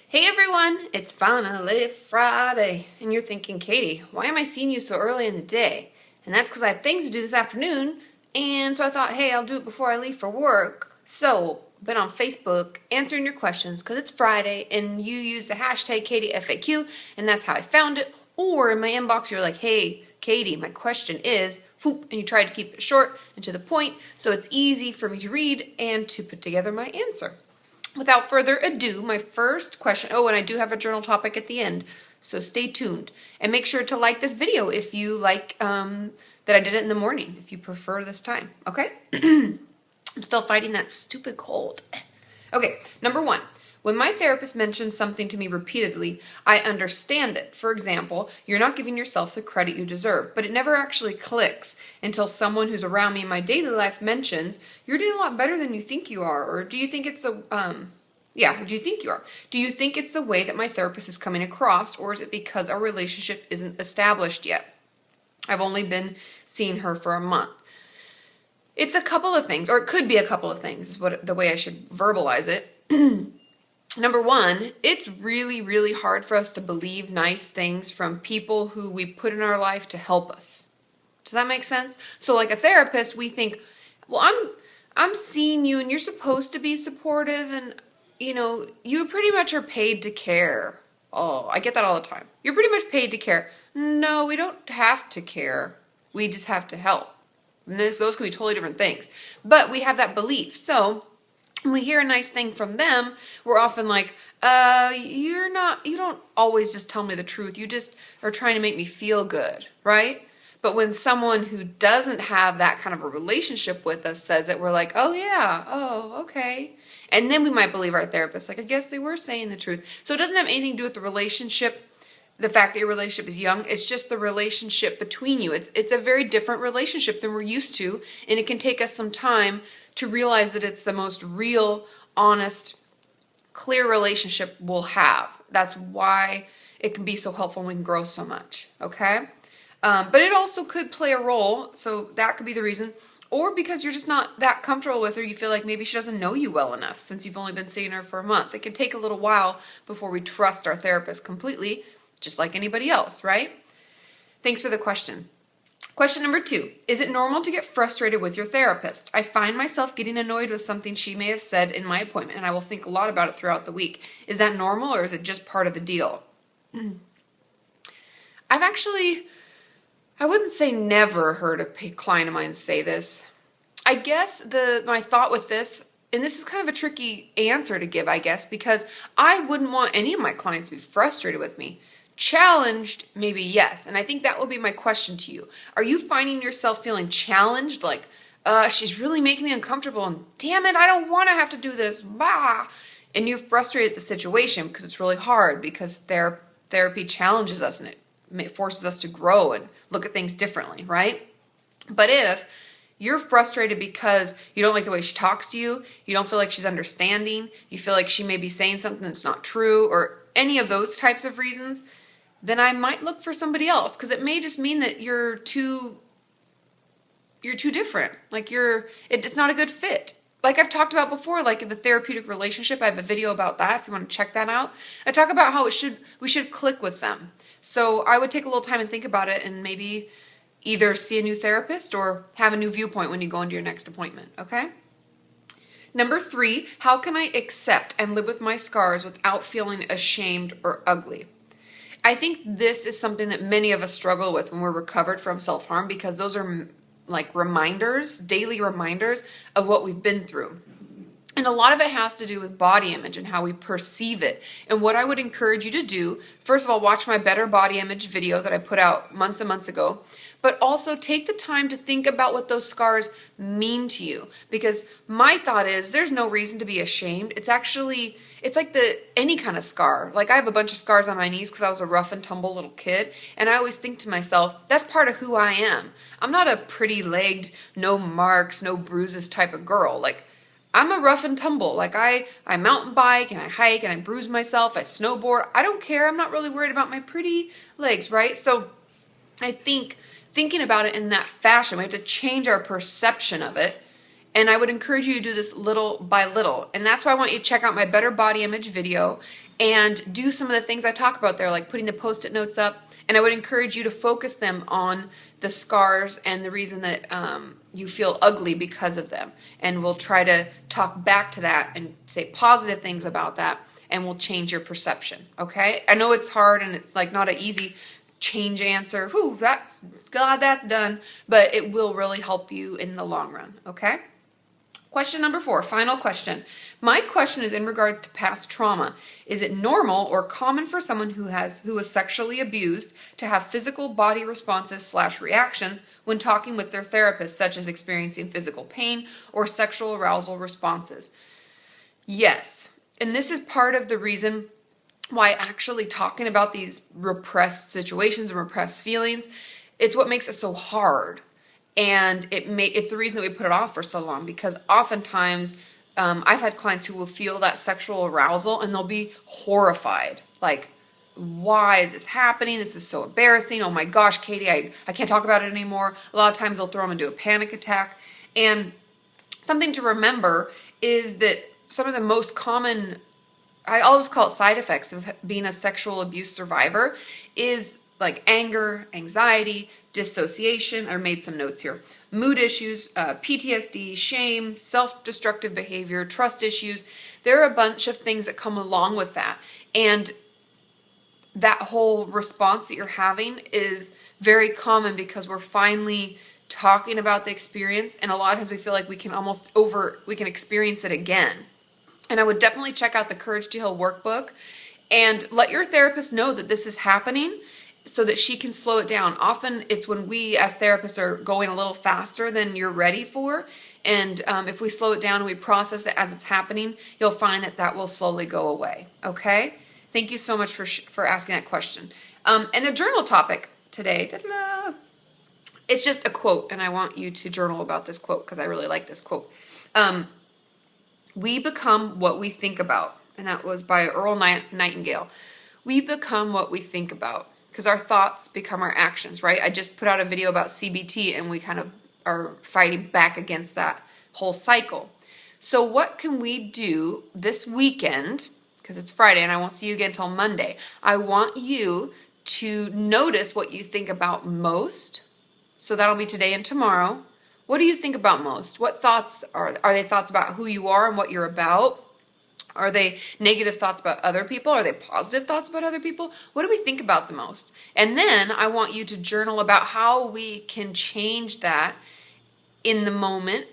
Hey everyone, it's finally Friday, and you're thinking, Katie, why am I seeing you so early in the day? And that's because I have things to do this afternoon, and so I thought, hey, I'll do it before I leave for work. So, been on Facebook answering your questions because it's Friday, and you use the hashtag KatieFAQ, and that's how I found it. Or in my inbox, you're like, hey, Katie, my question is, and you tried to keep it short and to the point, so it's easy for me to read and to put together my answer. Without further ado, my first question, and I do have a journal topic at the end, so stay tuned. And make sure to like this video if you like that I did it in the morning, if you prefer this time, okay? I'm still fighting that stupid cold. Okay, number one. When my therapist mentions something to me repeatedly, I understand it. For example, you're not giving yourself the credit you deserve, but it never actually clicks until someone who's around me in my daily life mentions, you're doing a lot better than you think you are, or do you think it's the, do you think you are? Do you think it's the way that my therapist is coming across, or is it because our relationship isn't established yet? I've only been seeing her for a month. It's a couple of things, or it could be a couple of things, is the way I should verbalize it. Number one, it's really, really hard for us to believe nice things from people who we put in our life to help us. Does that make sense? So like a therapist, we think, well, I'm seeing you and you're supposed to be supportive and, you pretty much are paid to care. Oh, I get that all the time. You're pretty much paid to care. No, we don't have to care. We just have to help. And those can be totally different things. But we have that belief. So when we hear a nice thing from them, we're often like, you don't always just tell me the truth. You just are trying to make me feel good, right? But when someone who doesn't have that kind of a relationship with us says it, we're like, oh yeah, oh, okay. And then we might believe our therapist, like, I guess they were saying the truth. So it doesn't have anything to do with the relationship, the fact that your relationship is young. It's just the relationship between you. It's a very different relationship than we're used to, and it can take us some time to realize that it's the most real, honest, clear relationship we'll have. That's why it can be so helpful and we can grow so much, okay? But it also could play a role, so that could be the reason. Or because you're just not that comfortable with her, you feel like maybe she doesn't know you well enough since you've only been seeing her for a month. It can take a little while before we trust our therapist completely, just like anybody else, right? Thanks for the question. Question number 2, is it normal to get frustrated with your therapist? I find myself getting annoyed with something she may have said in my appointment, and I will think a lot about it throughout the week. Is that normal, or is it just part of the deal? I wouldn't say never heard a client of mine say this. I guess my thought with this, and this is kind of a tricky answer to give, I guess, because I wouldn't want any of my clients to be frustrated with me. Challenged, maybe yes. And I think that will be my question to you. Are you finding yourself feeling challenged? Like, she's really making me uncomfortable and damn it, I don't want to have to do this. Bah! And you're frustrated at the situation because it's really hard because therapy challenges us and it forces us to grow and look at things differently, right? But if you're frustrated because you don't like the way she talks to you, you don't feel like she's understanding, you feel like she may be saying something that's not true, or any of those types of reasons, then I might look for somebody else, because it may just mean that you're too different. Like it's not a good fit. Like I've talked about before, like in the therapeutic relationship, I have a video about that if you want to check that out. I talk about how we should click with them. So I would take a little time and think about it and maybe either see a new therapist or have a new viewpoint when you go into your next appointment, okay? Number 3, how can I accept and live with my scars without feeling ashamed or ugly? I think this is something that many of us struggle with when we're recovered from self-harm, because those are like reminders, daily reminders of what we've been through. And a lot of it has to do with body image and how we perceive it. And what I would encourage you to do, first of all, watch my Better Body Image video that I put out months and months ago, but also take the time to think about what those scars mean to you. Because my thought is there's no reason to be ashamed. It's like any kind of scar. Like I have a bunch of scars on my knees because I was a rough and tumble little kid. And I always think to myself, that's part of who I am. I'm not a pretty-legged, no marks, no bruises type of girl. Like I'm a rough and tumble. Like I mountain bike and I hike and I bruise myself. I snowboard. I don't care. I'm not really worried about my pretty legs, right? So I think thinking about it in that fashion, we have to change our perception of it And I would encourage you to do this little by little. And that's why I want you to check out my Better Body Image video and do some of the things I talk about there, like putting the Post-it notes up. And I would encourage you to focus them on the scars and the reason that you feel ugly because of them. And we'll try to talk back to that and say positive things about that, and we'll change your perception, okay? I know it's hard and it's like not an easy change answer. Whew, that's done. But it will really help you in the long run, okay? Question number 4, final question. My question is in regards to past trauma. Is it normal or common for someone who was sexually abused to have physical body responses / reactions when talking with their therapist, such as experiencing physical pain or sexual arousal responses? Yes. And this is part of the reason why actually talking about these repressed situations and repressed feelings, it's what makes it so hard. And it's the reason that we put it off for so long, because oftentimes I've had clients who will feel that sexual arousal and they'll be horrified. Like, why is this happening? This is so embarrassing. Oh my gosh, Katie, I can't talk about it anymore. A lot of times they'll throw them into a panic attack. And something to remember is that some of the most common, I'll just call it side effects of being a sexual abuse survivor, is like anger, anxiety, dissociation. I made some notes here. Mood issues, PTSD, shame, self-destructive behavior, trust issues. There are a bunch of things that come along with that. And that whole response that you're having is very common because we're finally talking about the experience. And a lot of times we feel like we can experience it again. And I would definitely check out the Courage to Heal workbook and let your therapist know that this is happening, so that she can slow it down. Often it's when we as therapists are going a little faster than you're ready for. And if we slow it down and we process it as it's happening, you'll find that will slowly go away. Okay? Thank you so much for asking that question. And the journal topic today, it's just a quote, and I want you to journal about this quote because I really like this quote. We become what we think about. And that was by Earl Nightingale. We become what we think about. Because our thoughts become our actions, right? I just put out a video about CBT and we kind of are fighting back against that whole cycle. So what can we do this weekend, because it's Friday and I won't see you again until Monday. I want you to notice what you think about most. So that'll be today and tomorrow. What do you think about most? What thoughts are they thoughts about who you are and what you're about? Are they negative thoughts about other people? Are they positive thoughts about other people? What do we think about the most? And then I want you to journal about how we can change that in the moment.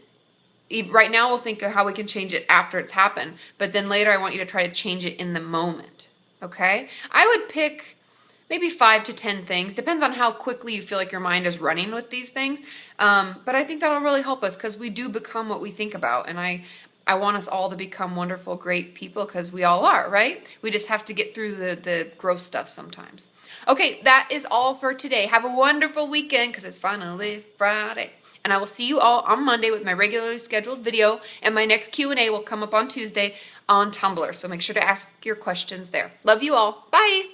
Right now we'll think of how we can change it after it's happened. But then later I want you to try to change it in the moment. Okay? I would pick maybe 5 to 10 things. Depends on how quickly you feel like your mind is running with these things. But I think that'll really help us because we do become what we think about. And I want us all to become wonderful, great people because we all are, right? We just have to get through the gross stuff sometimes. Okay, that is all for today. Have a wonderful weekend because it's finally Friday. And I will see you all on Monday with my regularly scheduled video. And my next Q&A will come up on Tuesday on Tumblr. So make sure to ask your questions there. Love you all. Bye.